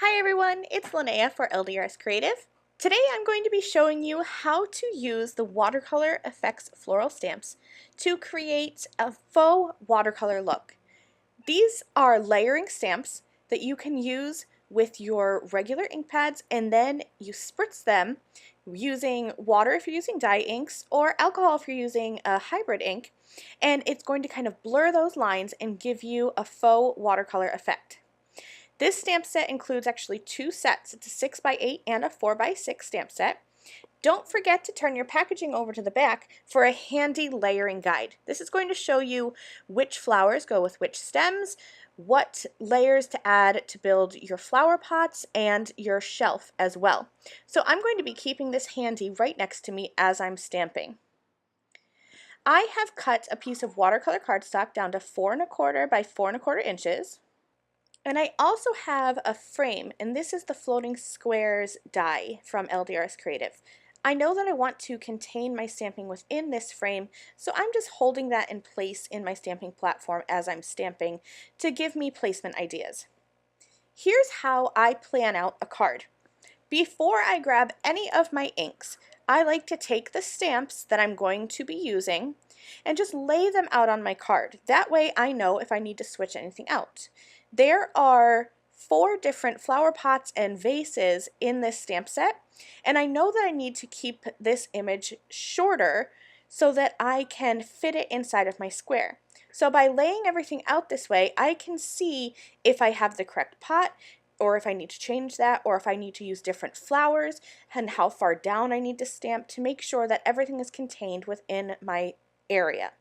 Hi everyone, it's Lynnea for LDRS Creative. Today I'm going to be showing you how to use the Watercolor Effects Floral Stamps to create a faux watercolor look. These are layering stamps that you can use with your regular ink pads, and then you spritz them using water if you're using dye inks or alcohol if you're using a hybrid ink, and it's going to kind of blur those lines and give you a faux watercolor effect. This stamp set includes actually two sets. It's a 6x8 and a 4x6 stamp set. Don't forget to turn your packaging over to the back for a handy layering guide. This is going to show you which flowers go with which stems, what layers to add to build your flower pots, and your shelf as well. So I'm going to be keeping this handy right next to me as I'm stamping. I have cut a piece of watercolor cardstock down to 4 1/4 by 4 1/4 inches. And I also have a frame, and this is the Floating Squares die from LDRS Creative. I know that I want to contain my stamping within this frame, so I'm just holding that in place in my stamping platform as I'm stamping to give me placement ideas. Here's how I plan out a card. Before I grab any of my inks, I like to take the stamps that I'm going to be using and just lay them out on my card. That way I know if I need to switch anything out. There are 4 different flower pots and vases in this stamp set, and I know that I need to keep this image shorter so that I can fit it inside of my square. So by laying everything out this way, I can see if I have the correct pot, or if I need to change that, or if I need to use different flowers, and how far down I need to stamp to make sure that everything is contained within my area.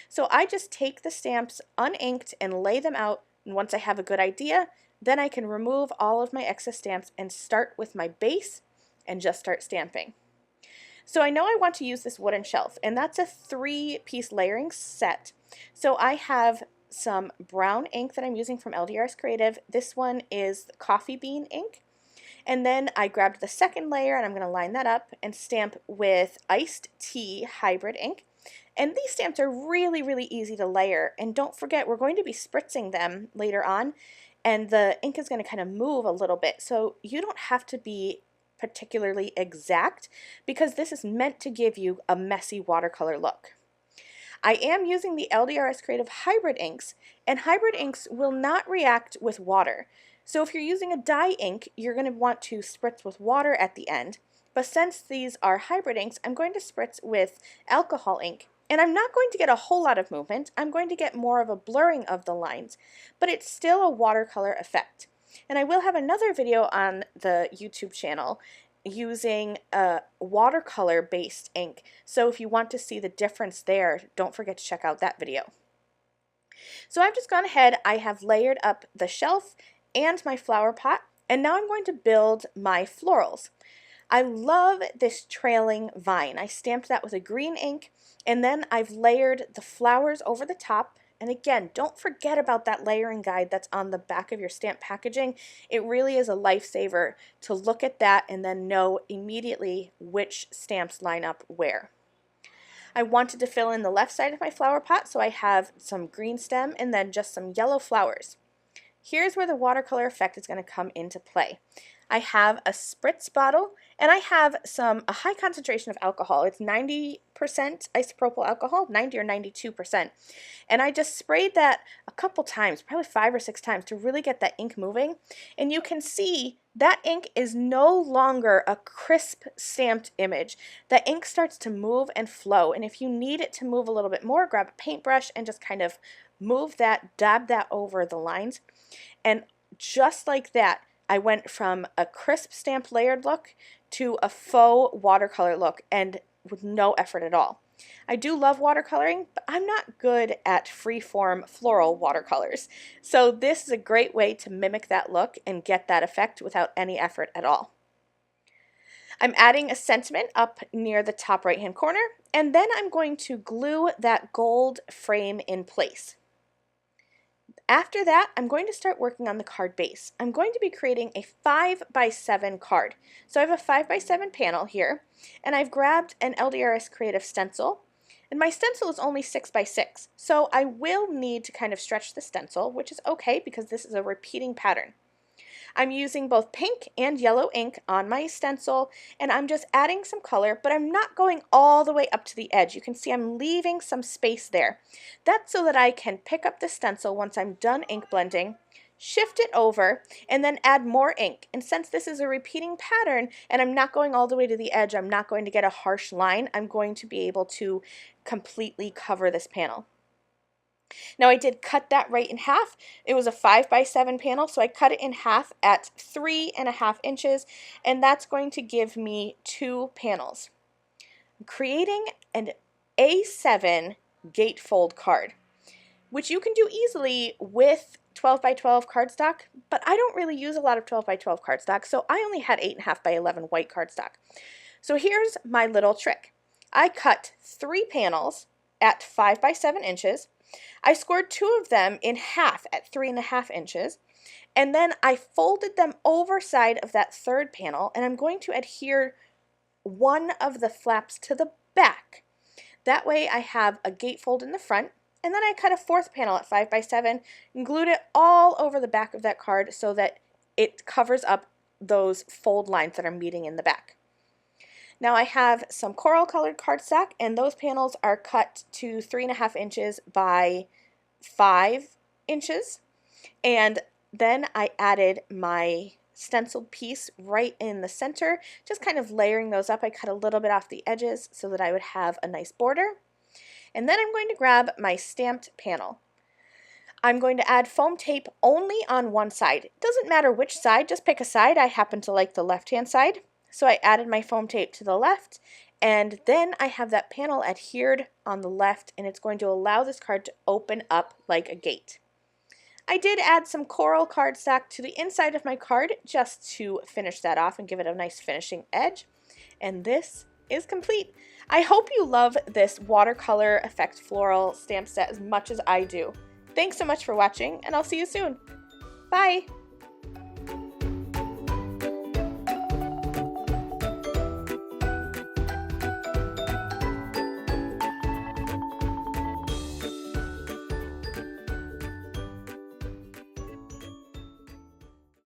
So I just take the stamps uninked and lay them out, and once I have a good idea, then I can remove all of my excess stamps and start with my base and just start stamping. So I know I want to use this wooden shelf, and that's a 3-piece layering set. So I have some brown ink that I'm using from LDRS Creative. This one is coffee bean ink. And then I grabbed the second layer, and I'm going to line that up and stamp with iced tea hybrid ink. And these stamps are really, really easy to layer. And don't forget, we're going to be spritzing them later on, and the ink is going to kind of move a little bit. So you don't have to be particularly exact, because this is meant to give you a messy watercolor look. I am using the LDRS Creative Hybrid Inks, and hybrid inks will not react with water. So if you're using a dye ink, you're going to want to spritz with water at the end. But since these are hybrid inks, I'm going to spritz with alcohol ink. And I'm not going to get a whole lot of movement. I'm going to get more of a blurring of the lines, but it's still a watercolor effect. And I will have another video on the YouTube channel using a watercolor based ink. So if you want to see the difference there, don't forget to check out that video. So I've just gone ahead, I have layered up the shelf and my flower pot, and now I'm going to build my florals. I love this trailing vine. I stamped that with a green ink, and then I've layered the flowers over the top. And again, don't forget about that layering guide that's on the back of your stamp packaging. It really is a lifesaver to look at that and then know immediately which stamps line up where. I wanted to fill in the left side of my flower pot, so I have some green stem and then just some yellow flowers. Here's where the watercolor effect is going to come into play. I have a spritz bottle, and I have a high concentration of alcohol. It's 90% isopropyl alcohol, 90 or 92%. And I just sprayed that a couple times, probably 5 or 6 times, to really get that ink moving. And you can see that ink is no longer a crisp stamped image. The ink starts to move and flow. And if you need it to move a little bit more, grab a paintbrush and just kind of move that, dab that over the lines. And just like that, I went from a crisp stamped layered look to a faux watercolor look, and with no effort at all. I do love watercoloring, but I'm not good at free-form floral watercolors. So this is a great way to mimic that look and get that effect without any effort at all. I'm adding a sentiment up near the top right-hand corner, and then I'm going to glue that gold frame in place. After that, I'm going to start working on the card base. I'm going to be creating a 5x7 card. So I have a 5x7 panel here, and I've grabbed an LDRS Creative stencil, and my stencil is only 6x6. So I will need to kind of stretch the stencil, which is okay because this is a repeating pattern. I'm using both pink and yellow ink on my stencil, and I'm just adding some color, but I'm not going all the way up to the edge. You can see I'm leaving some space there. That's so that I can pick up the stencil once I'm done ink blending, shift it over, and then add more ink. And since this is a repeating pattern and I'm not going all the way to the edge, I'm not going to get a harsh line. I'm going to be able to completely cover this panel. Now I did cut that right in half. It was a 5x7 panel, so I cut it in half at 3.5 inches, and that's going to give me 2 panels. I'm creating an A7 gatefold card, which you can do easily with 12x12 cardstock, but I don't really use a lot of 12x12 cardstock, so I only had 8.5x11 white cardstock. So here's my little trick. I cut 3 panels at 5x7 inches. I scored 2 of them in half at 3.5 inches, and then I folded them overside of that third panel, and I'm going to adhere one of the flaps to the back. That way I have a gatefold in the front, and then I cut a 4th panel at 5x7 and glued it all over the back of that card so that it covers up those fold lines that are meeting in the back. Now I have some coral colored cardstock, and those panels are cut to 3.5 inches by 5 inches, and then I added my stenciled piece right in the center, just kind of layering those up. I cut a little bit off the edges so that I would have a nice border. And then I'm going to grab my stamped panel. I'm going to add foam tape only on one side. It doesn't matter which side, just pick a side. I happen to like the left-hand side, so I added my foam tape to the left, and then I have that panel adhered on the left, and it's going to allow this card to open up like a gate. I did add some coral cardstock to the inside of my card just to finish that off and give it a nice finishing edge, and this is complete. I hope you love this Watercolor Effects Floral Stamp set as much as I do. Thanks so much for watching, and I'll see you soon. Bye!